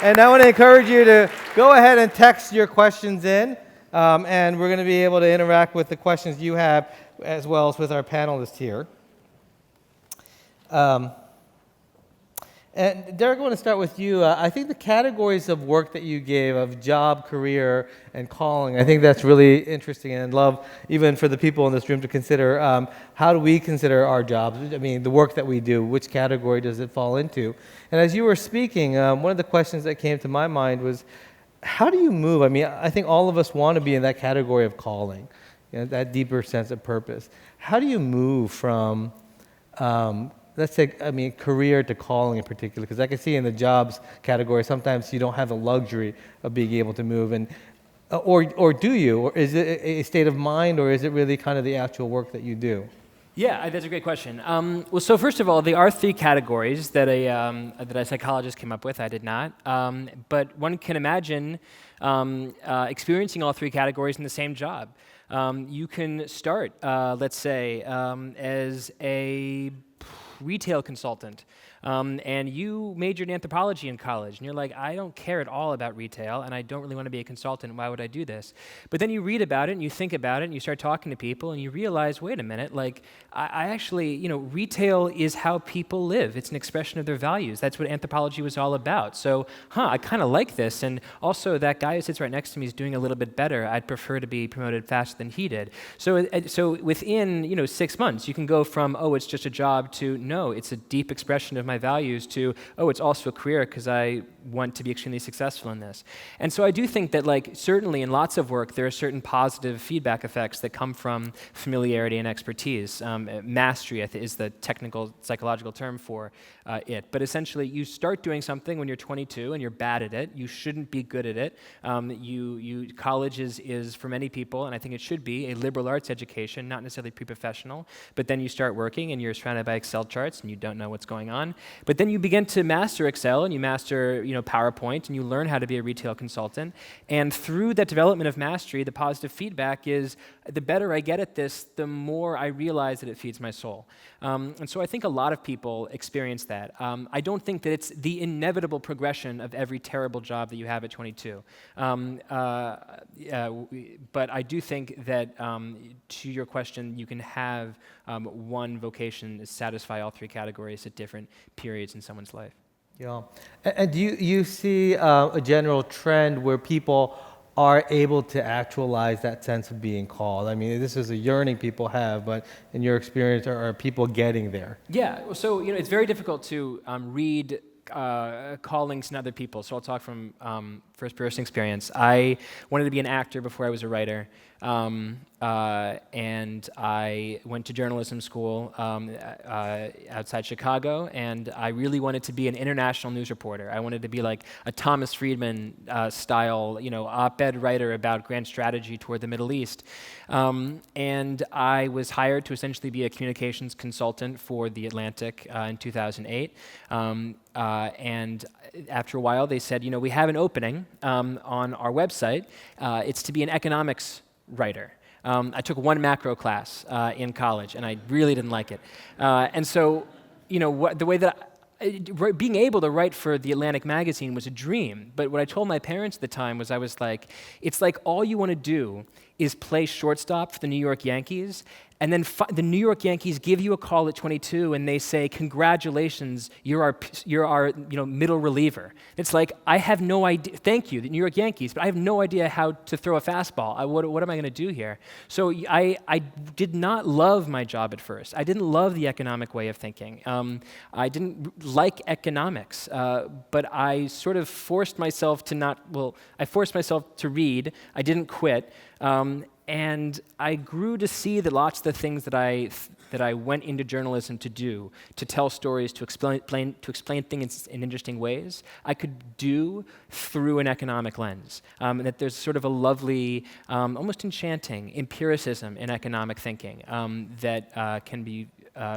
And I want to encourage you to go ahead and text your questions in, and we're going to be able to interact with the questions you have as well as with our panelists here. And Derek, I want to start with you. I think the categories of work that you gave of job, career, and calling, I think that's really interesting, and I'd love even for the people in this room to consider how do we consider our jobs? I mean, the work that we do, which category does it fall into? And as you were speaking, one of the questions that came to my mind was, how do you move? I mean, I think all of us want to be in that category of calling, that deeper sense of purpose. How do you move from let's say, career to calling in particular, because I can see in the jobs category, sometimes you don't have the luxury of being able to move, and or do you? Or is it a state of mind, or is it really kind of the actual work that you do? Yeah, that's a great question. Well, so first of all, there are three categories that a psychologist came up with. I did not. But one can imagine experiencing all three categories in the same job. You can start, let's say, as a retail consultant, and you majored in anthropology in college, and you're like, I don't care at all about retail, and I don't really want to be a consultant. Why would I do this? But then you read about it, and you think about it, and you start talking to people, and you realize, wait a minute, like, I actually, retail is how people live. It's an expression of their values. That's what anthropology was all about. So, I kind of like this, and also that guy who sits right next to me is doing a little bit better. I'd prefer to be promoted faster than he did. So within, 6 months, you can go from, oh, it's just a job, to, no, it's a deep expression of my values, to, oh, it's also a career because I want to be extremely successful in this. And so I do think that, like, certainly in lots of work, there are certain positive feedback effects that come from familiarity and expertise. Mastery is the technical psychological term for it. But essentially, you start doing something when you're 22 and you're bad at it. You shouldn't be good at it. College is for many people, and I think it should be, a liberal arts education, not necessarily pre-professional. But then you start working and you're surrounded by Excel charts and you don't know what's going on. But then you begin to master Excel and you master PowerPoint, and you learn how to be a retail consultant. And through that development of mastery, the positive feedback is, the better I get at this, the more I realize that it feeds my soul. And so I think a lot of people experience that. I don't think that it's the inevitable progression of every terrible job that you have at 22. But I do think that, to your question, you can have one vocation satisfy all three categories at different periods in someone's life. Yeah. And do you see a general trend where people are able to actualize that sense of being called? I mean, this is a yearning people have, but in your experience, are people getting there? Yeah, so it's very difficult to read callings in other people. So I'll talk from first-person experience. I wanted to be an actor before I was a writer, and I went to journalism school outside Chicago, and I really wanted to be an international news reporter. I wanted to be like a Thomas Friedman style, op-ed writer about grand strategy toward the Middle East. And I was hired to essentially be a communications consultant for The Atlantic in 2008. And after a while, they said, we have an opening on our website. It's to be an economics writer. I took one macro class in college, and I really didn't like it. And so, the way that being able to write for The Atlantic magazine was a dream. But what I told my parents at the time was, I was like, it's like all you want to do is play shortstop for the New York Yankees, and then the New York Yankees give you a call at 22, and they say, "Congratulations, you're our middle reliever." It's like, I have no idea. Thank you, the New York Yankees, but I have no idea how to throw a fastball. What am I going to do here? So I did not love my job at first. I didn't love the economic way of thinking. I didn't like economics, but I sort of forced myself to I forced myself to read. I didn't quit. And I grew to see that lots of the things that I went into journalism to do, to tell stories, to explain things in interesting ways, I could do through an economic lens. And that there's sort of a lovely, almost enchanting empiricism in economic thinking that can be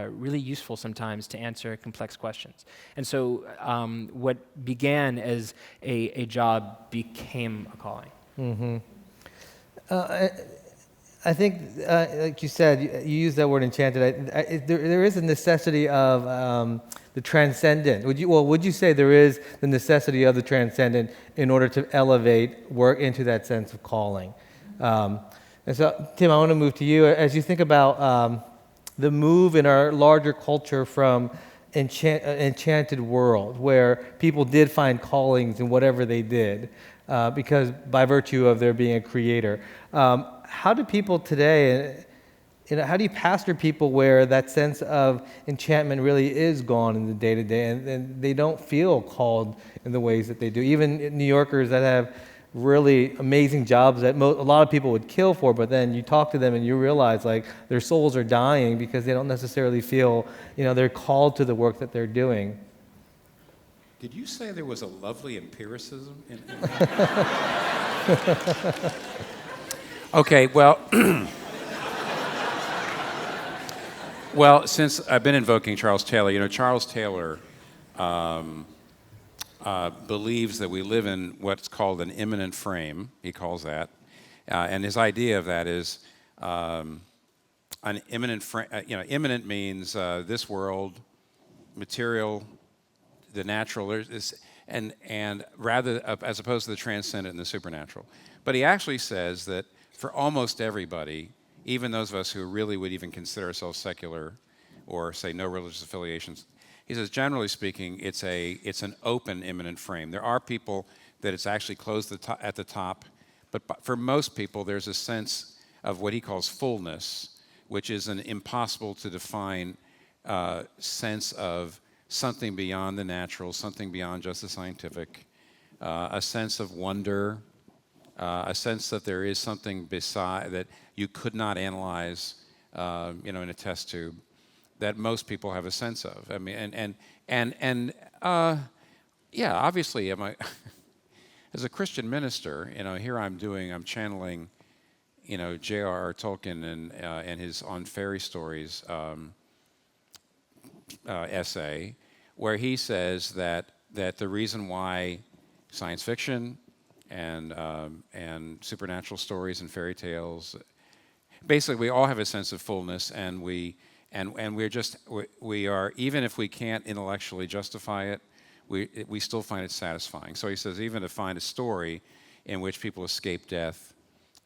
really useful sometimes to answer complex questions. And so what began as a job became a calling. Mm-hmm. I think, like you said, you used that word enchanted. There is a necessity of the transcendent. Would you say there is the necessity of the transcendent in order to elevate work into that sense of calling? And so, Tim, I want to move to you. As you think about the move in our larger culture from enchanted world, where people did find callings in whatever they did, because by virtue of there being a creator. How do people today, how do you pastor people where that sense of enchantment really is gone in the day-to-day, and they don't feel called in the ways that they do? Even New Yorkers that have really amazing jobs that a lot of people would kill for, but then you talk to them and you realize like their souls are dying because they don't necessarily feel, they're called to the work that they're doing. Did you say there was a lovely empiricism in Okay, well, well, since I've been invoking Charles Taylor, Charles Taylor believes that we live in what's called an immanent frame, he calls that. And his idea of that is an immanent frame, immanent means this world, material, the natural, and rather, as opposed to the transcendent and the supernatural. But he actually says that for almost everybody, even those of us who really would even consider ourselves secular or say no religious affiliations, he says, generally speaking, it's an open immanent frame. There are people that it's actually closed at the top, but for most people, there's a sense of what he calls fullness, which is an impossible to define sense of something beyond the natural, something beyond just the scientific, a sense of wonder, a sense that there is something beside that you could not analyze, in a test tube, that most people have a sense of. I mean, yeah, obviously, as a Christian minister, here I'm channeling, J.R.R. Tolkien and his On Fairy Stories essay, where he says that the reason why science fiction and supernatural stories and fairy tales, basically, we all have a sense of fullness, and we are, even if we can't intellectually justify it, we still find it satisfying. So he says, even to find a story in which people escape death,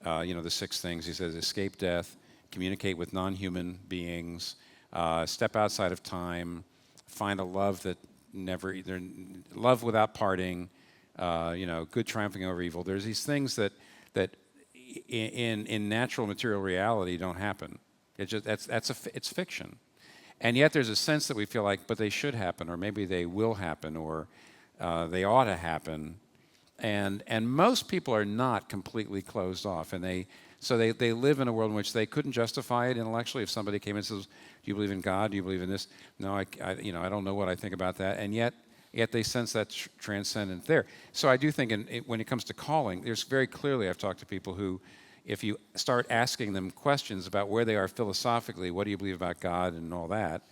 the 6 things, he says, escape death, communicate with non-human beings, step outside of time, find a love that love without parting, good triumphing over evil. There's these things that in natural material reality don't happen. It's just it's fiction, and yet there's a sense that we feel like, but they should happen, or maybe they will happen, or they ought to happen, and most people are not completely closed off, and they live in a world in which they couldn't justify it intellectually. If somebody came and says, "Do you believe in God? Do you believe in this?" No, I don't know what I think about that, and yet they sense that transcendent there. So I do think, when it comes to calling, there's very clearly, I've talked to people who, if you start asking them questions about where they are philosophically, what do you believe about God and all that,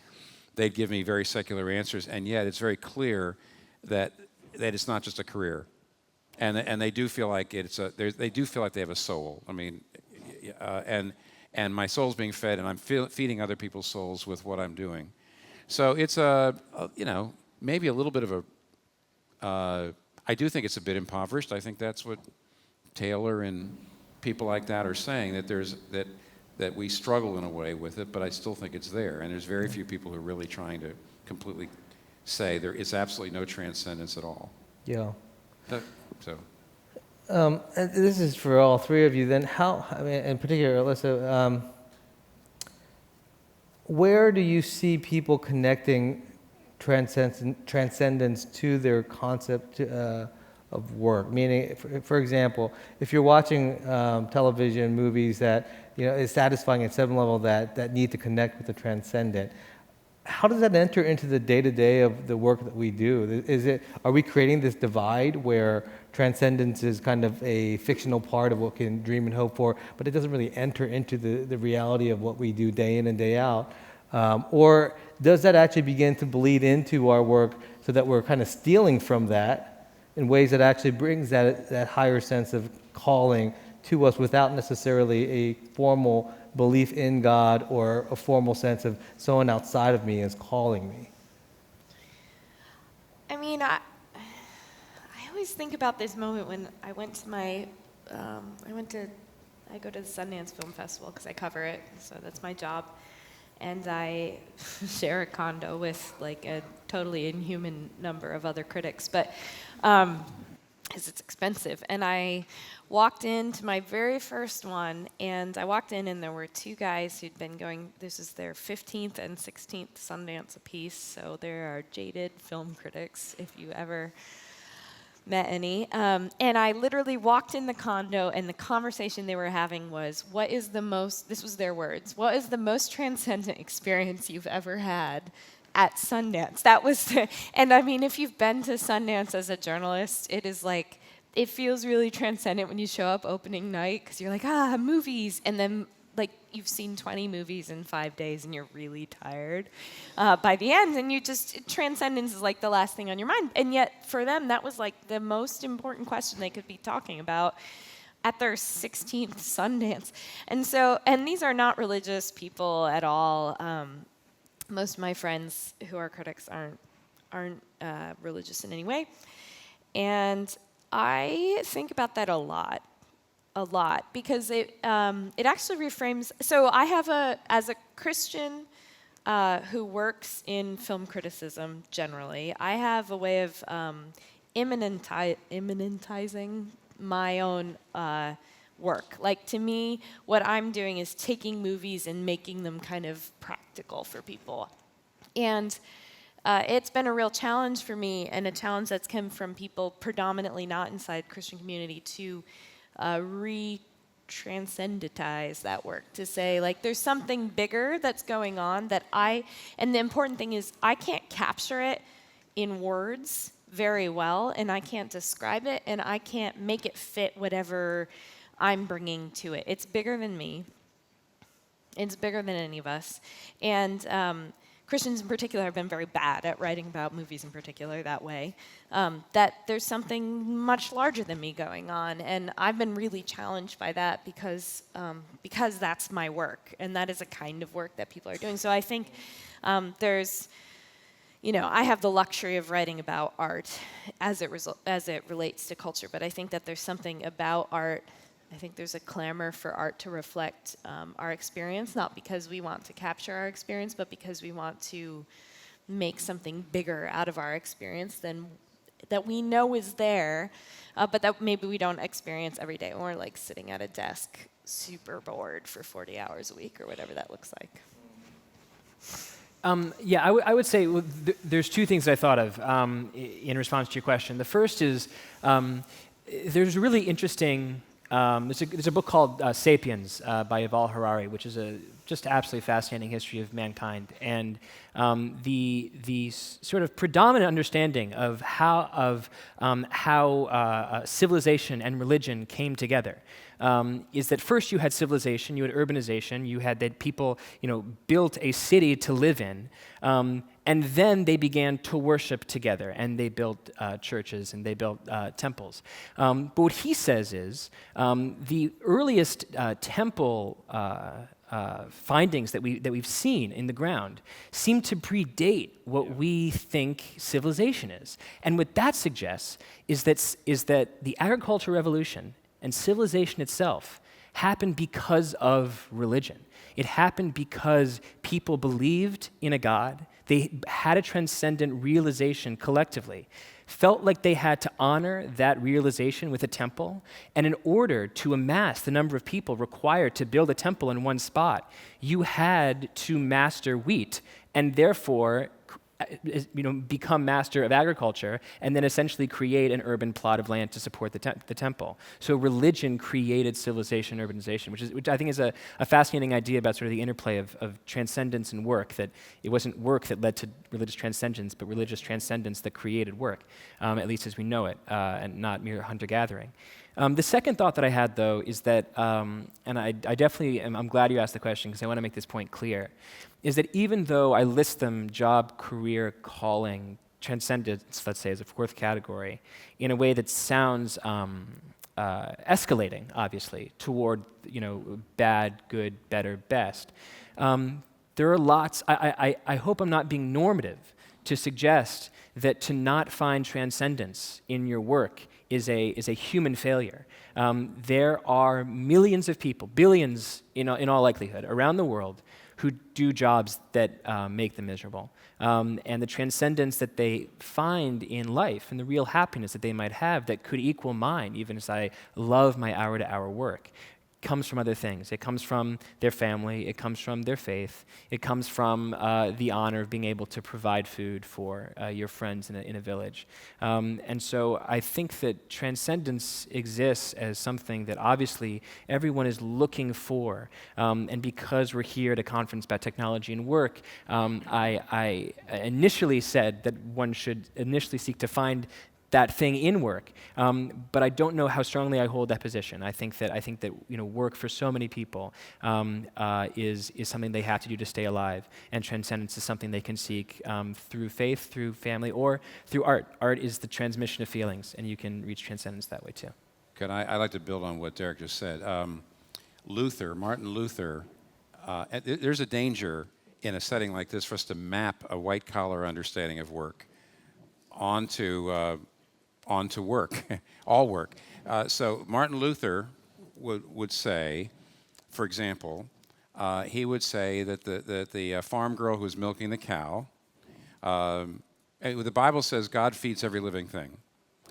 they'd give me very secular answers, and yet it's very clear that it's not just a career, and they do feel like they do feel like they have a soul. I mean, and my soul's being fed, and I'm feeding other people's souls with what I'm doing. So it's maybe a little bit of I do think it's a bit impoverished. I think that's what Taylor and people like that are saying, that we struggle in a way with it, but I still think it's there. And there's very few people who are really trying to completely say there is absolutely no transcendence at all. Yeah. So. And this is for all 3 of you. Then in particular, Alissa, where do you see people connecting transcendence to their concept of work? Meaning, for example, if you're watching television, movies that is satisfying at some level that need to connect with the transcendent, how does that enter into the day-to-day of the work that we do? Are we creating this divide where transcendence is kind of a fictional part of what we can dream and hope for, but it doesn't really enter into the reality of what we do day in and day out? Or does that actually begin to bleed into our work so that we're kind of stealing from that in ways that actually brings that higher sense of calling to us without necessarily a formal belief in God or a formal sense of someone outside of me is calling me? I mean, I always think about this moment when I went to I go to the Sundance Film Festival because I cover it, so that's my job. And I share a condo with like a totally inhuman number of other critics, but because it's expensive. And I walked into my very first one, and I walked in, and there were two guys who'd been going, this is their 15th and 16th Sundance apiece, so there are jaded film critics, if you ever met any. And I literally walked in the condo, and the conversation they were having was, this was their words, what is the most transcendent experience you've ever had at Sundance? That was and I mean, if you've been to Sundance as a journalist, it is like, it feels really transcendent when you show up opening night, because you're like, movies, and then like you've seen 20 movies in 5 days and you're really tired by the end, and transcendence is like the last thing on your mind. And yet for them, that was like the most important question they could be talking about at their 16th Sundance. And these are not religious people at all. Most of my friends who are critics aren't religious in any way. And I think about that a lot, because it actually reframes. So I have as a Christian who works in film criticism generally, I have a way of immanentizing my own work. Like, to me, what I'm doing is taking movies and making them kind of practical for people. And it's been a real challenge for me, and a challenge that's come from people predominantly not inside Christian community, to re-transcendentize that work, to say, like, there's something bigger that's going on and the important thing is I can't capture it in words very well, and I can't describe it, and I can't make it fit whatever I'm bringing to it. It's bigger than me. It's bigger than any of us. And Christians in particular have been very bad at writing about movies in particular that way, that there's something much larger than me going on. And I've been really challenged by that because that's my work, and that is a kind of work that people are doing. So I think I have the luxury of writing about art as it relates to culture, but I think that there's something about art. I think there's a clamor for art to reflect our experience, not because we want to capture our experience, but because we want to make something bigger out of our experience than that we know is there, but that maybe we don't experience every day when we're like sitting at a desk super bored for 40 hours a week or whatever that looks like. I would say there's two things I thought of in response to your question. The first is there's a really interesting. There's a book called *Sapiens* by Yuval Harari, which is a just absolutely fascinating history of mankind, and the sort of predominant understanding of how civilization and religion came together. Is that first you had civilization, you had urbanization, you had that people built a city to live in, and then they began to worship together, and they built churches and they built temples. But what he says is the earliest temple findings that we've seen in the ground seem to predate what we think civilization is, and what that suggests is that the agricultural revolution and civilization itself happened because of religion. It happened because people believed in a God. They had a transcendent realization collectively, felt like they had to honor that realization with a temple, and in order to amass the number of people required to build a temple in one spot, you had to master wheat, and therefore become master of agriculture, and then essentially create an urban plot of land to support the temple. So religion created civilization and urbanization, which I think is a fascinating idea about sort of the interplay of transcendence and work, that it wasn't work that led to religious transcendence, but religious transcendence that created work, at least as we know it, and not mere hunter-gathering. The second thought that I had, though, is that, and I definitely I'm glad you asked the question because I want to make this point clear, is that even though I list them job, career, calling, transcendence, let's say, as a fourth category, in a way that sounds escalating, obviously, toward bad, good, better, best, there are lots. I hope I'm not being normative to suggest that to not find transcendence in your work is a human failure. There are millions of people, billions in all likelihood, around the world who do jobs that make them miserable. And the transcendence that they find in life and the real happiness that they might have that could equal mine, even as I love my hour-to-hour work, comes from other things. It comes from their family. It comes from their faith. It comes from the honor of being able to provide food for your friends in a village. And so I think that transcendence exists as something that obviously everyone is looking for. And because we're here at a conference about technology and work, I initially said that one should initially seek to find that thing in work, but I don't know how strongly I hold that position. I think that work for so many people is something they have to do to stay alive, and transcendence is something they can seek through faith, through family, or through art. Art is the transmission of feelings, and you can reach transcendence that way too. I'd like to build on what Derek just said. Martin Luther, there's a danger in a setting like this for us to map a white-collar understanding of work onto work, all work. So Martin Luther would say, for example, he would say that the farm girl who was milking the cow, the Bible says God feeds every living thing.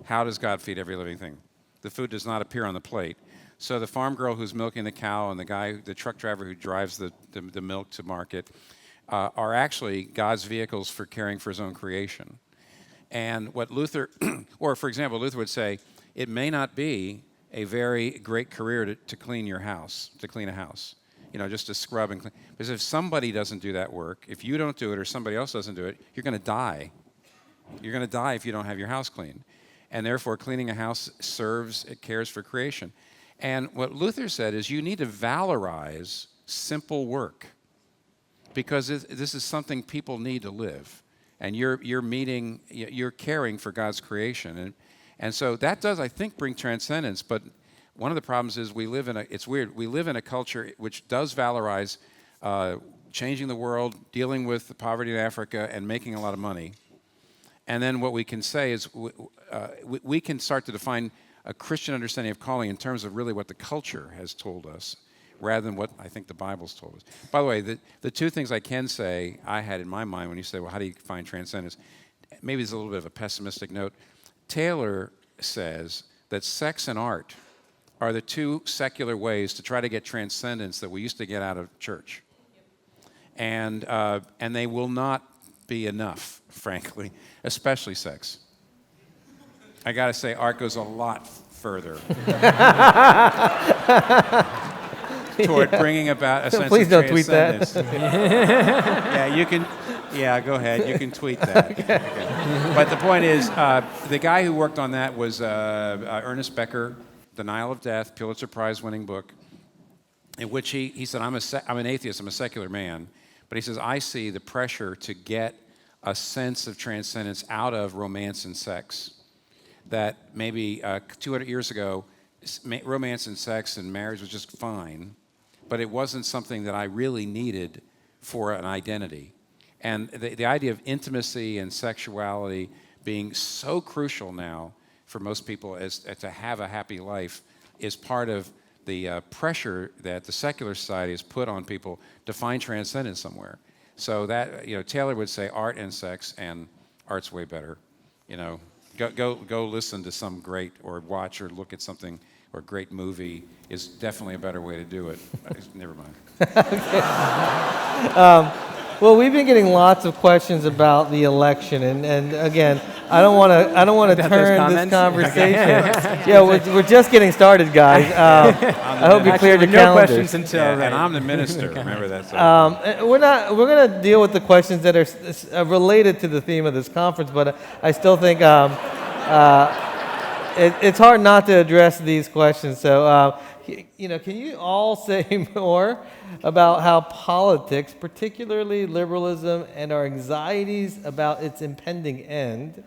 How does God feed every living thing? The food does not appear on the plate. So the farm girl who's milking the cow and the truck driver who drives the milk to market are actually God's vehicles for caring for his own creation. And what Luther, or for example, Luther would say, it may not be a very great career to clean your house, to clean a house, just to scrub and clean. Because if somebody doesn't do that work, if you don't do it or somebody else doesn't do it, you're going to die. You're going to die if you don't have your house cleaned. And therefore, cleaning a house it cares for creation. And what Luther said is you need to valorize simple work, because this is something people need to live. And you're caring for God's creation. And so that does, I think, bring transcendence. But one of the problems is we live in a culture which does valorize changing the world, dealing with the poverty in Africa, and making a lot of money. And then what we can say is we can start to define a Christian understanding of calling in terms of really what the culture has told us, rather than what I think the Bible's told us. By the way, the two things I can say I had in my mind when you say, well, how do you find transcendence? Maybe it's a little bit of a pessimistic note. Taylor says that sex and art are the two secular ways to try to get transcendence that we used to get out of church. And they will not be enough, frankly, especially sex. I got to say, art goes a lot further toward bringing about a sense Please of don't tweet that. Yeah, you can. Yeah, go ahead. You can tweet that. Okay. But the point is, the guy who worked on that was Ernest Becker, Denial of Death, Pulitzer Prize-winning book, in which he said, I'm an atheist, I'm a secular man, but he says, I see the pressure to get a sense of transcendence out of romance and sex. That maybe 200 years ago, romance and sex and marriage was just fine, but it wasn't something that I really needed for an identity. And the idea of intimacy and sexuality being so crucial now for most people as to have a happy life is part of the pressure that the secular society has put on people to find transcendence somewhere. So that, Taylor would say art and sex, and art's way better. Go listen to some great, or watch or look at something, or a great movie is definitely a better way to do it. Never mind. Well, we've been getting lots of questions about the election, and again, I don't want to turn this conversation. Yeah, we're just getting started, guys. I hope you cleared your calendars. No questions until and I'm the minister. Remember that. We're going to deal with the questions that are related to the theme of this conference, but I still think it's hard not to address these questions. So, can you all say more about how politics, particularly liberalism, and our anxieties about its impending end,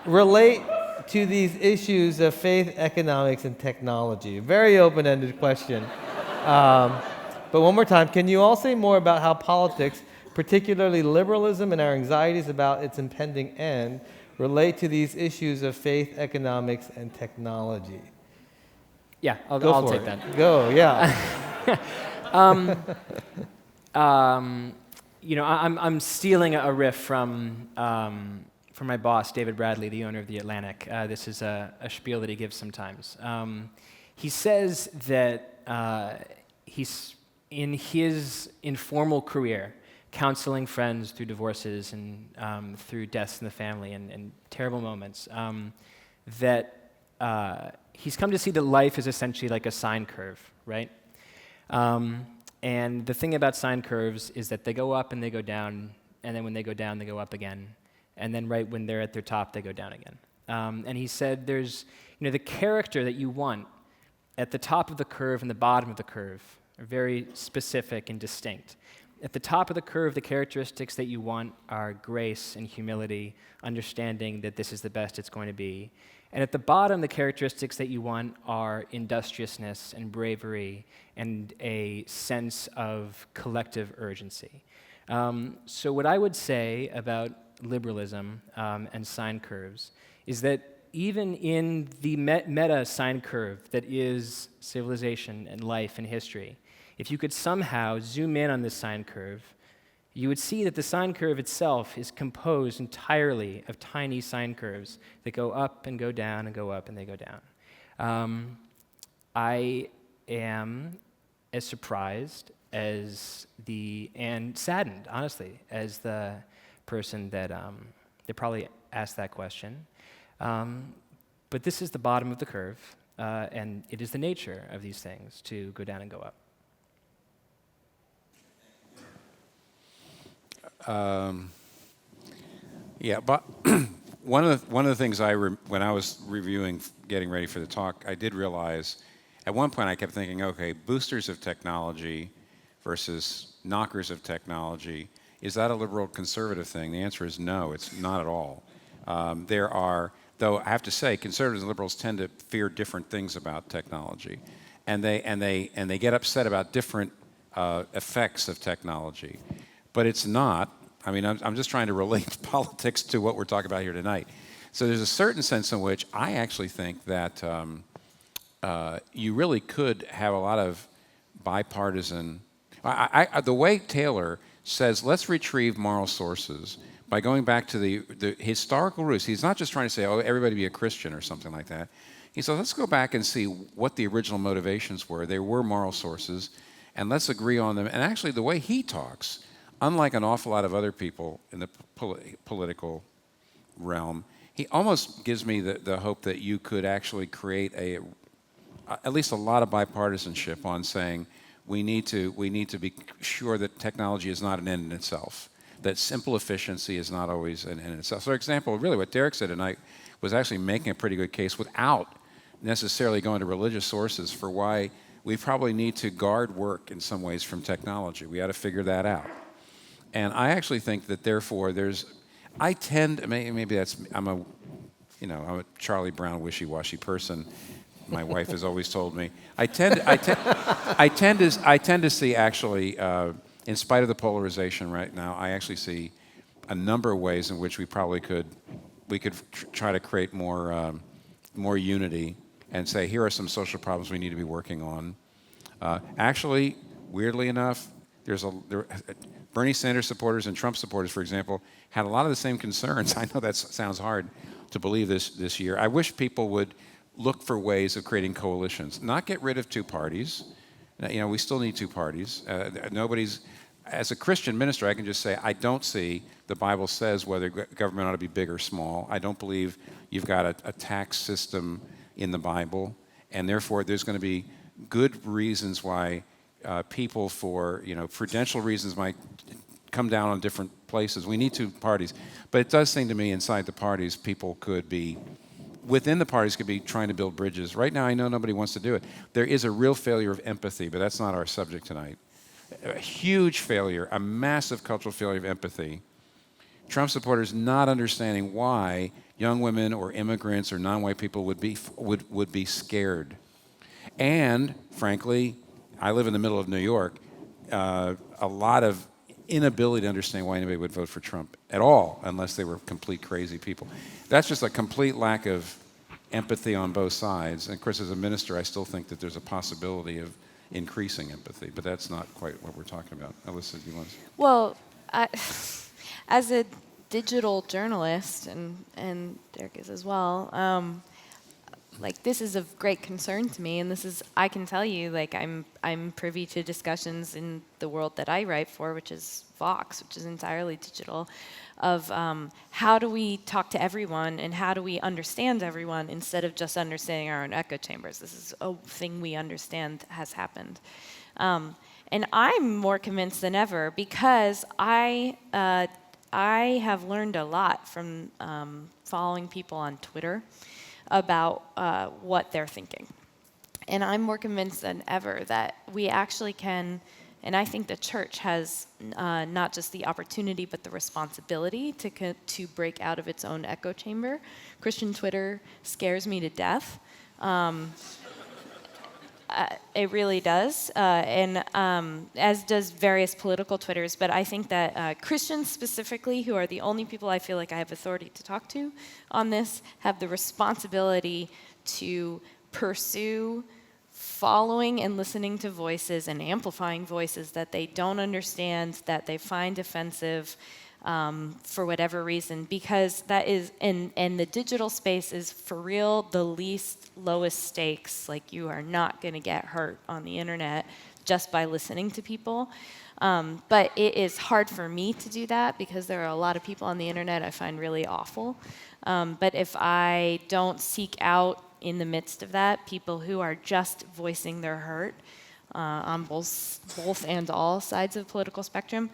relate to these issues of faith, economics, and technology? Very open-ended question. But one more time, can you all say more about how politics, particularly liberalism and our anxieties about its impending end, relate to these issues of faith, economics, and technology? Yeah, Go I'll for take it. that. Go, yeah. I'm stealing a riff from my boss, David Bradley, the owner of The Atlantic. This is a spiel that he gives sometimes. He says that he's in his informal career, counseling friends through divorces and through deaths in the family and terrible moments, that he's come to see that life is essentially like a sine curve, right? And the thing about sine curves is that they go up and they go down, and then when they go down, they go up again. And then right when they're at their top, they go down again. And he said there's, the character that you want at the top of the curve and the bottom of the curve are very specific and distinct. At the top of the curve, the characteristics that you want are grace and humility, understanding that this is the best it's going to be. And at the bottom, the characteristics that you want are industriousness and bravery and a sense of collective urgency. So what I would say about liberalism and sine curves is that even in the meta sine curve that is civilization and life and history, if you could somehow zoom in on this sine curve, you would see that the sine curve itself is composed entirely of tiny sine curves that go up and go down and go up and they go down. I am as surprised and saddened, honestly, as the person that probably asked that question. But this is the bottom of the curve, and it is the nature of these things to go down and go up. Yeah, but one of the things when I was getting ready for the talk, I did realize at one point I kept thinking, okay, boosters of technology versus knockers of technology, is that a liberal conservative thing? The answer is no, it's not at all. There are, though I have to say, conservatives and liberals tend to fear different things about technology, and they get upset about different effects of technology. But it's not. I mean, I'm just trying to relate politics to what we're talking about here tonight. So there's a certain sense in which I actually think that you really could have a lot of bipartisan. The way Taylor says, let's retrieve moral sources by going back to the historical roots. He's not just trying to say, oh, everybody be a Christian or something like that. He said, let's go back and see what the original motivations were. There were moral sources, and let's agree on them. And actually, the way he talks, unlike an awful lot of other people in the political realm, he almost gives me the hope that you could actually create at least a lot of bipartisanship on saying we need to be sure that technology is not an end in itself, that simple efficiency is not always an end in itself. So, for example, really what Derek said tonight was actually making a pretty good case without necessarily going to religious sources for why we probably need to guard work in some ways from technology. We ought to figure that out. And I actually think that therefore I'm a Charlie Brown wishy-washy person. My wife has always told me. I tend to see actually, in spite of the polarization right now, I actually see a number of ways in which we could try to create more unity and say, here are some social problems we need to be working on. Actually, weirdly enough, Bernie Sanders supporters and Trump supporters, for example, had a lot of the same concerns. I know that sounds hard to believe this year. I wish people would look for ways of creating coalitions, not get rid of two parties. We still need two parties. As a Christian minister, I can just say, I don't see the Bible says whether government ought to be big or small. I don't believe you've got a tax system in the Bible, and therefore there's going to be good reasons why people for prudential reasons might come down on different places. We need two parties. But it does seem to me inside the parties, people within the parties could be trying to build bridges. Right now, I know nobody wants to do it. There is a real failure of empathy, but that's not our subject tonight. A huge failure, a massive cultural failure of empathy. Trump supporters not understanding why young women or immigrants or non-white people would be scared. And frankly, I live in the middle of New York. A lot of inability to understand why anybody would vote for Trump at all unless they were complete crazy people. That's just a complete lack of empathy on both sides. And of course, as a minister, I still think that there's a possibility of increasing empathy, but that's not quite what we're talking about. Alissa, do you want to? Well, as a digital journalist, and Derek is as well, like this is of great concern to me, and this is, I can tell you, like I'm privy to discussions in the world that I write for, which is Vox, which is entirely digital, of how do we talk to everyone and how do we understand everyone instead of just understanding our own echo chambers. This is a thing we understand has happened. And I'm more convinced than ever because I have learned a lot from following people on Twitter about what they're thinking. And I'm more convinced than ever that we actually can, and I think the church has not just the opportunity but the responsibility to break out of its own echo chamber. Christian Twitter scares me to death. It really does, and as does various political Twitters. But I think that Christians specifically, who are the only people I feel like I have authority to talk to on this, have the responsibility to pursue following and listening to voices and amplifying voices that they don't understand, that they find offensive, for whatever reason, because that is, and the digital space is for real the least lowest stakes. Like, you are not going to get hurt on the internet just by listening to people. But it is hard for me to do that because there are a lot of people on the internet I find really awful. But if I don't seek out in the midst of that people who are just voicing their hurt on both and all sides of the political spectrum,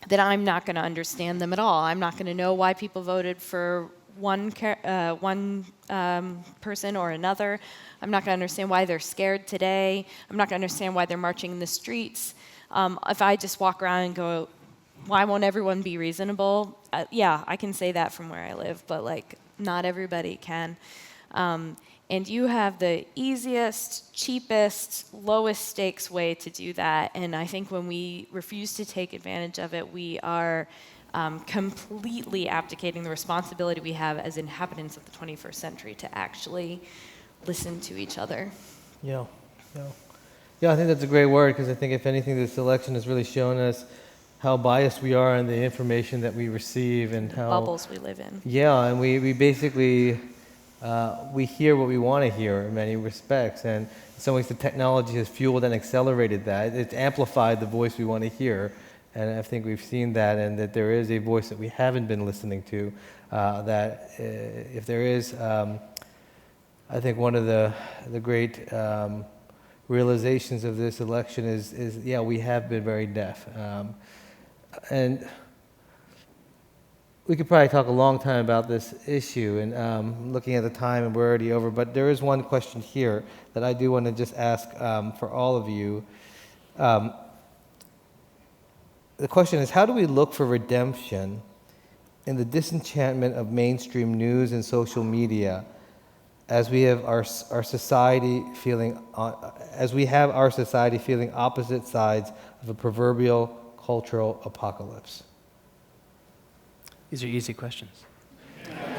that I'm not going to understand them at all. I'm not going to know why people voted for one person or another. I'm not going to understand why they're scared today. I'm not going to understand why they're marching in the streets. If I just walk around and go, why won't everyone be reasonable? Yeah, I can say that from where I live, but like not everybody can. And you have the easiest, cheapest, lowest stakes way to do that. And I think when we refuse to take advantage of it, we are completely abdicating the responsibility we have as inhabitants of the 21st century to actually listen to each other. Yeah, I think that's a great word, because I think if anything, this election has really shown us how biased we are in the information that we receive and how bubbles we live in. Yeah, and we basically we hear what we want to hear in many respects, and in some ways the technology has fueled and accelerated that. It's amplified the voice we want to hear, and I think we've seen that, and that there is a voice that we haven't been listening to. That if there is, I think one of the great realizations of this election is yeah, we have been very deaf, and we could probably talk a long time about this issue, and looking at the time, and we're already over, but there is one question here that I do want to just ask for all of you. The question is, how do we look for redemption in the disenchantment of mainstream news and social media as we have our society feeling opposite sides of a proverbial cultural apocalypse? These are easy questions.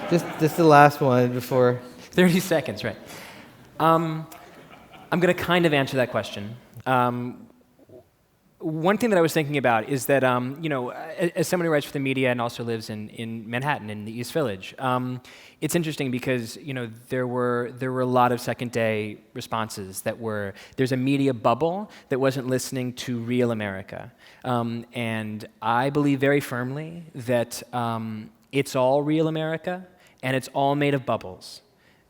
Just the last one before. 30 seconds, right. I'm going to kind of answer that question. One thing that I was thinking about is that, as someone who writes for the media and also lives in Manhattan, in the East Village, it's interesting because, there were a lot of second-day responses that were, there's a media bubble that wasn't listening to real America. And I believe very firmly that it's all real America, and it's all made of bubbles.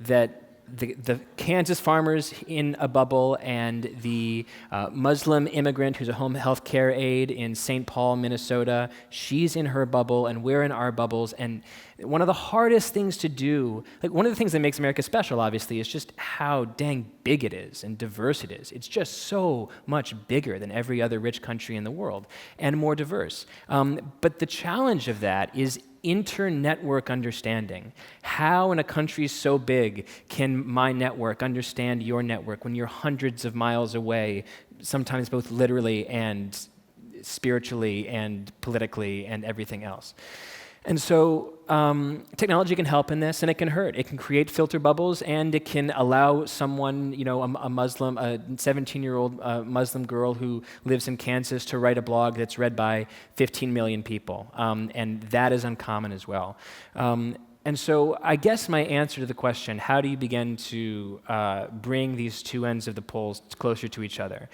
That the Kansas farmers in a bubble, and the Muslim immigrant who's a home health care aide in St. Paul, Minnesota, she's in her bubble, and we're in our bubbles. And one of the hardest things to do, like one of the things that makes America special, obviously, is just how dang big it is and diverse it is. It's just so much bigger than every other rich country in the world, and more diverse. But the challenge of that is inter-network understanding. How in a country so big can my network understand your network when you're hundreds of miles away, sometimes both literally and spiritually and politically and everything else. And so technology can help in this, and it can hurt. It can create filter bubbles, and it can allow someone, a Muslim, a 17-year-old Muslim girl who lives in Kansas to write a blog that's read by 15 million people, and that is uncommon as well. And so I guess my answer to the question, how do you begin to bring these two ends of the poles closer to each other?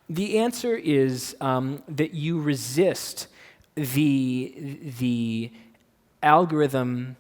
The answer is that you resist the algorithm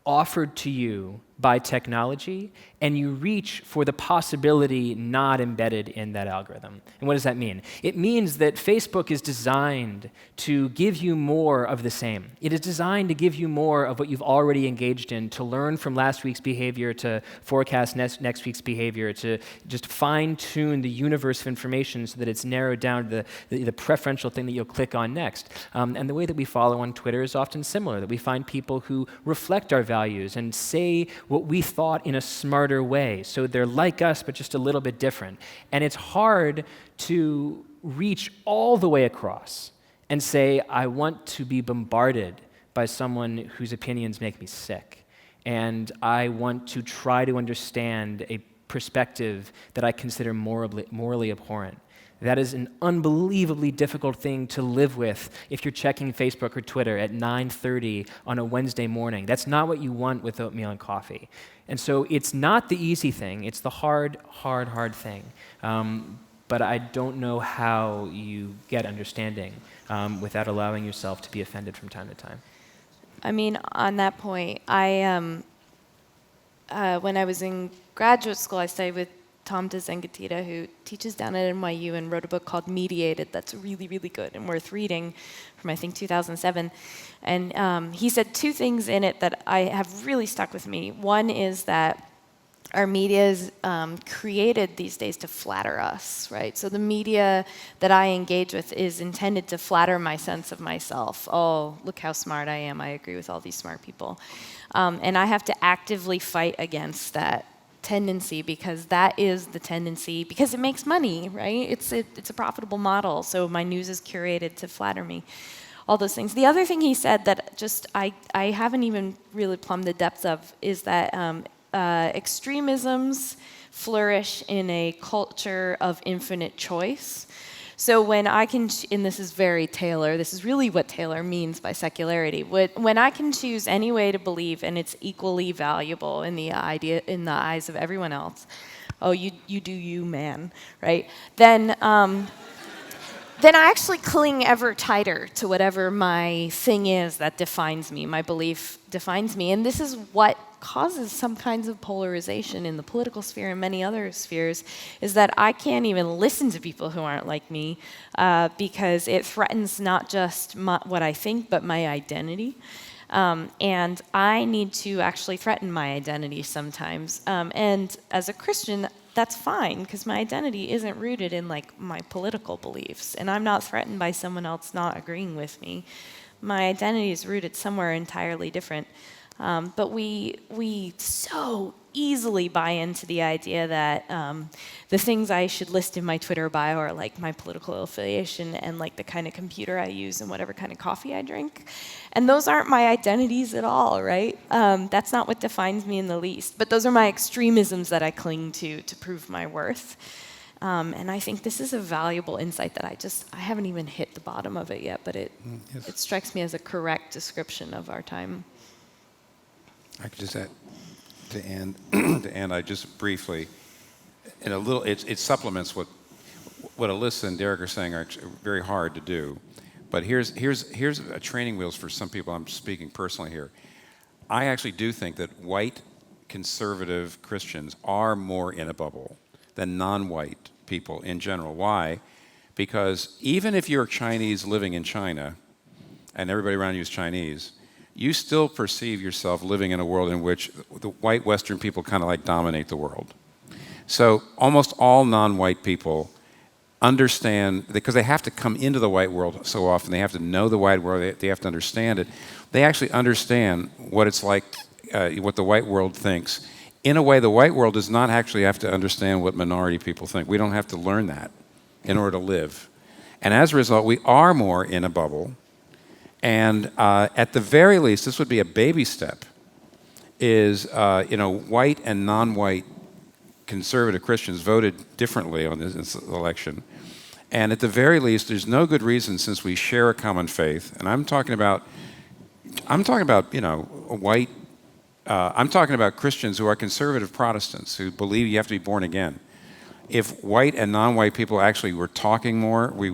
offered to you by technology, and you reach for the possibility not embedded in that algorithm. And what does that mean? It means that Facebook is designed to give you more of the same. It is designed to give you more of what you've already engaged in, to learn from last week's behavior, to forecast next week's behavior, to just fine-tune the universe of information so that it's narrowed down to the preferential thing that you'll click on next. And the way that we follow on Twitter is often similar, that we find people who reflect our values and say what we thought in a smarter way. So they're like us, but just a little bit different. And it's hard to reach all the way across and say, I want to be bombarded by someone whose opinions make me sick. And I want to try to understand a perspective that I consider morally abhorrent. That is an unbelievably difficult thing to live with if you're checking Facebook or Twitter at 9:30 on a Wednesday morning. That's not what you want with oatmeal and coffee. And so it's not the easy thing. It's the hard thing. But I don't know how you get understanding without allowing yourself to be offended from time to time. I mean, on that point, when I was in graduate school, I studied with Thompson, who teaches down at NYU and wrote a book called Mediated that's really, really good and worth reading from, I think, 2007. And he said two things in it that I have really stuck with me. One is that our media is created these days to flatter us, right? So the media that I engage with is intended to flatter my sense of myself. Oh, look how smart I am. I agree with all these smart people. And I have to actively fight against that tendency, because that is the tendency, because it makes money, right? It's a profitable model, so my news is curated to flatter me. All those things. The other thing he said that just I haven't even really plumbed the depths of is that extremisms flourish in a culture of infinite choice. So when I can, and this is very Taylor, this is really what Taylor means by secularity. When I can choose any way to believe, and it's equally valuable in the eyes of everyone else, oh, you do you, man, right? Then I actually cling ever tighter to whatever my thing is that defines me, my belief defines me. And this is what causes some kinds of polarization in the political sphere and many other spheres, is that I can't even listen to people who aren't like me because it threatens not just what I think, but my identity. And I need to actually threaten my identity sometimes. And as a Christian, that's fine, because my identity isn't rooted in like my political beliefs, and I'm not threatened by someone else not agreeing with me. My identity is rooted somewhere entirely different. But we so easily buy into the idea that the things I should list in my Twitter bio are like my political affiliation and like the kind of computer I use and whatever kind of coffee I drink. And those aren't my identities at all, right? That's not what defines me in the least. But those are my extremisms that I cling to prove my worth. And I think this is a valuable insight that I haven't even hit the bottom of it yet, but it strikes me as a correct description of our time. I could just add to end, I just briefly, in a little, it supplements what Alissa and Derek are saying are very hard to do. But here's a training wheels for some people. I'm speaking personally here. I actually do think that white conservative Christians are more in a bubble than non-white people in general. Why? Because even if you're Chinese living in China, and everybody around you is Chinese, you still perceive yourself living in a world in which the white Western people kind of like dominate the world. So almost all non-white people understand, because they have to come into the white world so often, they have to know the white world, they have to understand it. They actually understand what it's like, what the white world thinks. In a way, the white world does not actually have to understand what minority people think. We don't have to learn that in order to live. And as a result, we are more in a bubble. And at the very least, this would be a baby step, is white and non-white conservative Christians voted differently on this election. And at the very least, there's no good reason, since we share a common faith, and I'm talking about I'm talking about Christians who are conservative Protestants who believe you have to be born again. If white and non-white people actually were talking more, we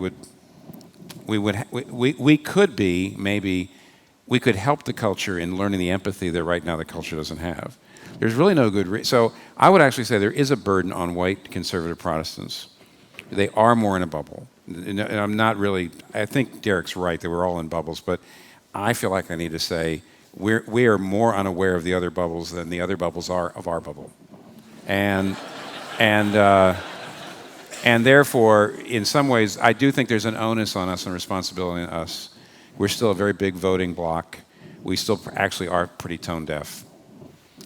could help the culture in learning the empathy that right now the culture doesn't have. There's really no good reason. So I would actually say there is a burden on white conservative Protestants. They are more in a bubble. And I'm not really, I think Derek's right that we're all in bubbles, but I feel like I need to say we are more unaware of the other bubbles than the other bubbles are of our bubble. And therefore, in some ways, I do think there's an onus on us and responsibility on us. We're still a very big voting bloc. We still actually are pretty tone deaf.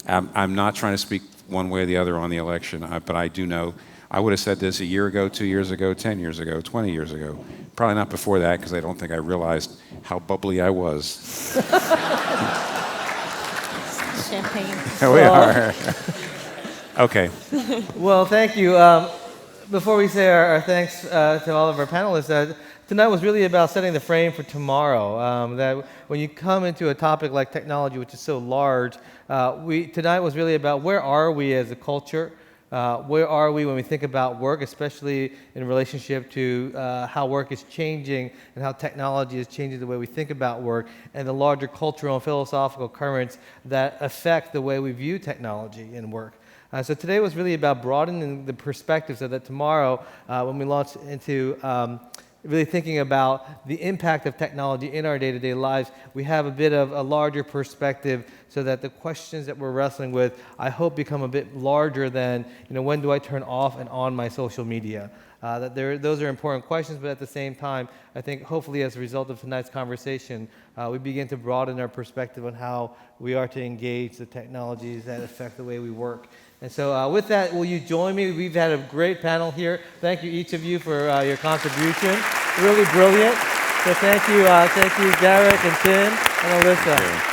I'm not trying to speak one way or the other on the election, but I do know I would have said this a year ago, 2 years ago, 10 years ago, 20 years ago. Probably not before that, because I don't think I realized how bubbly I was. Champagne. Here we are. Okay. Well, thank you. Before we say our thanks to all of our panelists, tonight was really about setting the frame for tomorrow. That when you come into a topic like technology, which is so large, tonight was really about where are we as a culture. Where are we when we think about work, especially in relationship to how work is changing and how technology is changing the way we think about work and the larger cultural and philosophical currents that affect the way we view technology and work. So today was really about broadening the perspective so that tomorrow, when we launch into really thinking about the impact of technology in our day-to-day lives, we have a bit of a larger perspective so that the questions that we're wrestling with, I hope, become a bit larger than, when do I turn off and on my social media? Those are important questions, but at the same time, I think hopefully as a result of tonight's conversation, we begin to broaden our perspective on how we are to engage the technologies that affect the way we work. And so with that, will you join me? We've had a great panel here. Thank you, each of you, for your contribution. Really brilliant. So thank you, Derek and Tim and Alissa.